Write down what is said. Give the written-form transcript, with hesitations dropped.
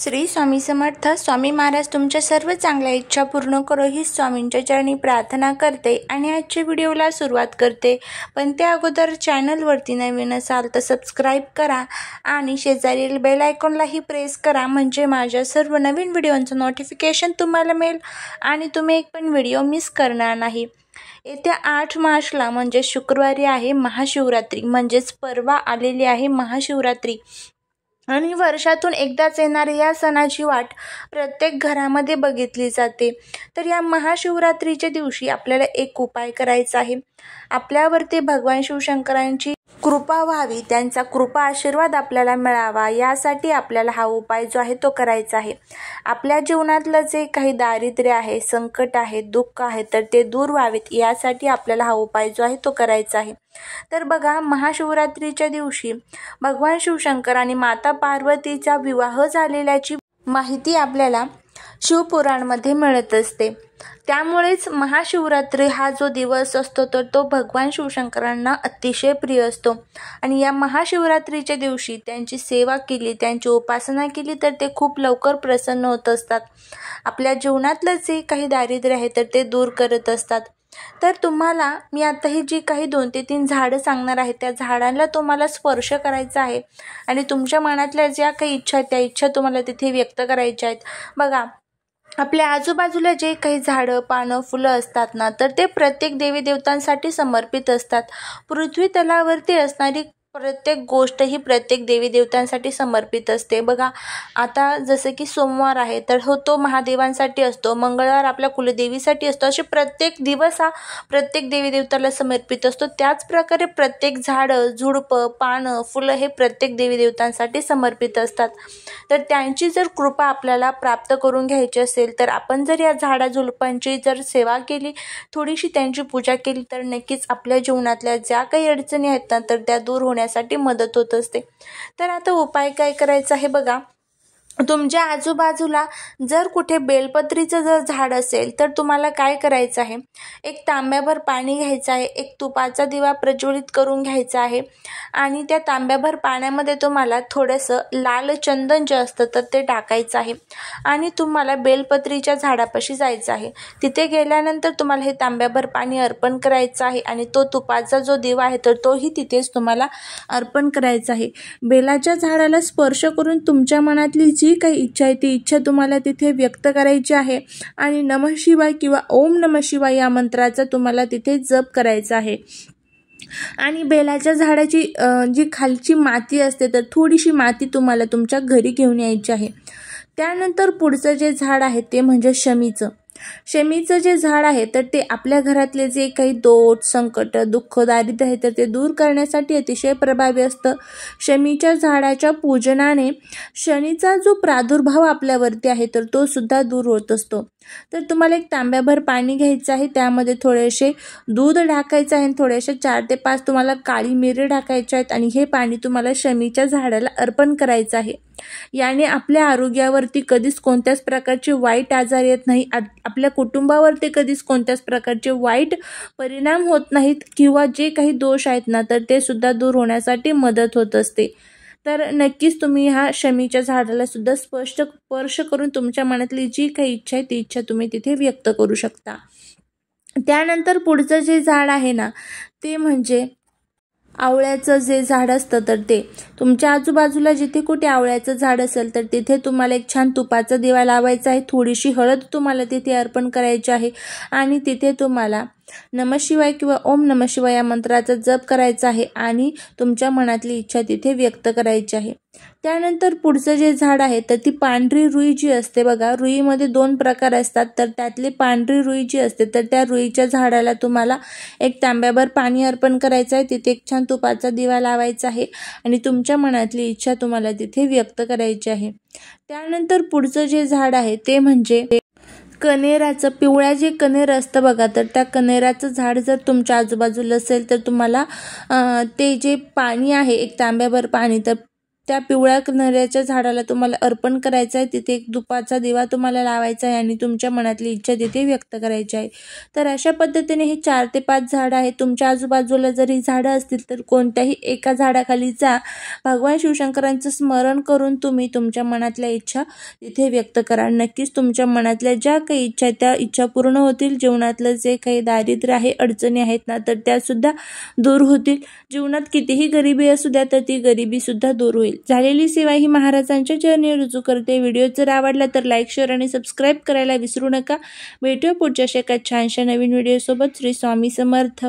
श्री स्वामी समर्थ. स्वामी महाराज तुमच्या सर्व चांगल्या इच्छा पूर्ण करो ही स्वामींच्या चरणी प्रार्थना करते आणि आजच्या व्हिडिओला सुरुवात करते. पण त्या अगोदर चॅनलवरती नवीन असाल तर सबस्क्राईब करा आणि शेजारील बेल आयकॉनलाही प्रेस करा, म्हणजे माझ्या सर्व नवीन व्हिडिओंचं नोटिफिकेशन तुम्हाला मिळेल आणि तुम्ही एक पण व्हिडिओ मिस करणार नाही. येत्या 8 मार्चला म्हणजे शुक्रवारी आहे महाशिवरात्री, म्हणजेच परवा आलेली आहे महाशिवरात्री आणि वर्षातून एकदाच येणाऱ्या या सणाची वाट प्रत्येक घरामध्ये बघितली जाते. तर या महाशिवरात्रीच्या दिवशी आपल्याला एक उपाय करायचा आहे. आपल्यावरती भगवान शिवशंकरांची कृपा व्हावी, त्यांचा कृपा आशीर्वाद आपल्याला मिळावा, यासाठी आपल्याला हा उपाय जो आहे तो करायचा आहे. आपल्या जीवनातलं जे काही दारिद्र्य आहे, संकट आहे, दुःख आहे, तर ते दूर व्हावेत यासाठी आपल्याला हा उपाय जो आहे तो करायचा आहे. तर बघा, महाशिवरात्रीच्या दिवशी भगवान शिवशंकर आणि माता पार्वतीचा विवाह झालेल्याची माहिती आपल्याला शिवपुराणमध्ये मिळत असते. त्यामुळेच महाशिवरात्री हा जो दिवस असतो तर तो भगवान शिवशंकरांना अतिशय प्रिय असतो आणि या महाशिवरात्रीच्या दिवशी त्यांची सेवा केली, त्यांची उपासना केली तर ते खूप लवकर प्रसन्न होत असतात. आपल्या जीवनातलं जे काही दारिद्र्य आहे तर ते दूर करत असतात. तर तुम्हाला मी आता ही जी काही 2 ते 3 झाडं सांगणार आहे, त्या झाडांना तुम्हाला स्पर्श करायचा आहे आणि तुमच्या मनातल्या ज्या काही इच्छा आहेत त्या इच्छा तुम्हाला तिथे व्यक्त करायच्या आहेत. बघा, आपल्या आजूबाजूला जे काही झाडं, पानं, फुलं असतात ना, तर ते प्रत्येक देवी देवतांसाठी समर्पित असतात. पृथ्वी तलावरती असणारी प्रत्येक गोष्ट ही प्रत्येक देवी देवतांसाठी समर्पित असते. बघा, आता जसं की सोमवार आहे तर तो महादेवांसाठी असतो, मंगळवार आपल्या कुलदेवीसाठी असतो, असे प्रत्येक दिवस हा प्रत्येक देवी देवताला समर्पित असतो. त्याच प्रकारे प्रत्येक झाडं, झुडपं, पानं, फुलं हे प्रत्येक देवी देवतांसाठी समर्पित असतात. तर त्यांची जर कृपा आपल्याला प्राप्त करून घ्यायची असेल तर आपण जर या झाडा झुडपांची जर सेवा केली, थोडीशी त्यांची पूजा केली तर नक्कीच आपल्या जीवनातल्या ज्या काही अडचणी आहेत ना तर त्या दूर होण्यासाठी मदत होत असते. तर आता उपाय काय करायचा आहे बघा, तुमच्या आजूबाजूला जर कुठे बेलपत्रीचं जर झाड असेल तर तुम्हाला काय करायचं आहे, एक तांब्याभर पाणी घ्यायचं आहे, एक तुपाचा दिवा प्रज्वलित करून घ्यायचा आहे आणि त्या तांब्याभर पाण्यामध्ये तुम्हाला थोडंसं लाल चंदन जे असतं तर ते टाकायचं आहे आणि तुम्हाला बेलपत्रीच्या झाडापाशी जायचं आहे. तिथे गेल्यानंतर तुम्हाला हे तांब्याभर पाणी अर्पण करायचं आहे आणि तो तुपाचा जो दिवा आहे तर तोही तिथेच तुम्हाला अर्पण करायचा आहे. बेलाच्या झाडाला स्पर्श करून तुमच्या मनातली जी काही इच्छा आहे ती इच्छा तुम्हाला तिथे व्यक्त करायची आहे आणि नमः शिवाय किंवा ओम नमः शिवाय या मंत्राचा तुम्हाला तिथे जप करायचा आहे. आणि बेलाच्या झाडाची जी खालची माती असते तर थोडीशी माती तुम्हाला तुमच्या घरी घेऊन यायची आहे. त्यानंतर पुढचं जे झाड आहे ते म्हणजे शमीचं जे झाड आहे तर ते आपल्या घरातले जे काही दोष, संकट, दुःख, दारिद्र्य आहे तर ते दूर करण्यासाठी अतिशय प्रभावी असतं. शमीच्या झाडाच्या पूजनाने शनीचा जो प्रादुर्भाव आपल्यावरती आहे तर तो सुद्धा दूर होत असतो. तर तुम्हाला एक तांब्याभर पाणी घ्यायचं आहे, त्यामध्ये थोडेसे दूध टाकायचं आहे आणि थोडेसे 4 ते 5 तुम्हाला काळी मिरी टाकायच्या आहेत आणि हे पाणी तुम्हाला शमीच्या झाडाला अर्पण करायचं आहे. याने आपल्या आरोग्यावरती कधीच कोणत्याच प्रकारचे वाईट आजार येत नाही, आपल्या कुटुंबावरती कधीच कोणत्याच प्रकारचे वाईट परिणाम होत नाहीत किंवा जे काही दोष आहेत ना तर ते सुद्धा दूर होण्यासाठी मदत होत असते. तर नक्कीच तुम्ही ह्या शमीच्या झाडाला सुद्धा स्पर्श करून तुमच्या मनातली जी काही इच्छा आहे ती इच्छा तुम्ही तिथे व्यक्त करू शकता. त्यानंतर पुढचं जे झाड आहे ना ते म्हणजे आवळ्याचं जे झाड असतं तर ते तुमच्या आजूबाजूला जिथे कुठे आवळ्याचं झाड असेल तर तिथे तुम्हाला एक छान तुपाचा दिवा लावायचा आहे, थोडीशी हळद तुम्हाला तिथे अर्पण करायची आहे आणि तिथे तुम्हाला नमः शिवाय किंवा ओम नमः शिवाय या मंत्राचा जप करायचा आहे आणि तुमच्या मनातली इच्छा तिथे व्यक्त करायची आहे. त्यानंतर पुढचं जे झाड आहे तर ती पांढरी रुई जी असते बघा, रुईमध्ये 2 प्रकार असतात तर त्यातली पांढरी रुई जी असते तर त्या रुईच्या झाडाला तुम्हाला एक तांब्याभर पाणी अर्पण करायचं आहे, तिथे एक छान तुपाचा दिवा लावायचा आहे आणि तुमच्या मनातली इच्छा तुम्हाला तिथे व्यक्त करायची आहे. त्यानंतर पुढचं जे झाड आहे ते म्हणजे कनेराचं, पिवळ्या जे कनेर असतं बघा, तर त्या कनेराचं झाड जर तुमच्या आजूबाजूला असेल तर तुम्हाला ते जे पाणी आहे एक तांब्याभर पाणी तर त्या पिवळ्या नऱ्याच्या झाडाला तुम्हाला अर्पण करायचं आहे. तिथे एक धुपाचा दिवा तुम्हाला लावायचा आहे आणि तुमच्या मनातली इच्छा तिथे व्यक्त करायची आहे. तर अशा पद्धतीने हे 4 ते 5 झाडं आहेत. तुमच्या आजूबाजूला जरी झाडं असतील तर कोणत्याही एका झाडाखाली जा. भगवान शिवशंकरांचं स्मरण करून तुम्ही तुमच्या मनातल्या इच्छा तिथे व्यक्त करा. नक्कीच तुमच्या मनातल्या ज्या काही इच्छा आहेत त्या इच्छा पूर्ण होतील. जीवनातलं जे काही दारिद्र्य आहे, अडचणी आहेत ना, तर त्या सुद्धा दूर होतील. जीवनात कितीही गरिबी असू द्या तर ती गरिबी सुद्धा दूर होईल. झालेली सेवा ही महाराजांच्या चरणी रुजू करते. व्हिडिओ जर आवडला तर लाईक, शेअर आणि सबस्क्राईब करायला विसरू नका. भेटूया पुढच्या एका छानशा नवीन व्हिडिओ सोबत. श्री स्वामी समर्थ.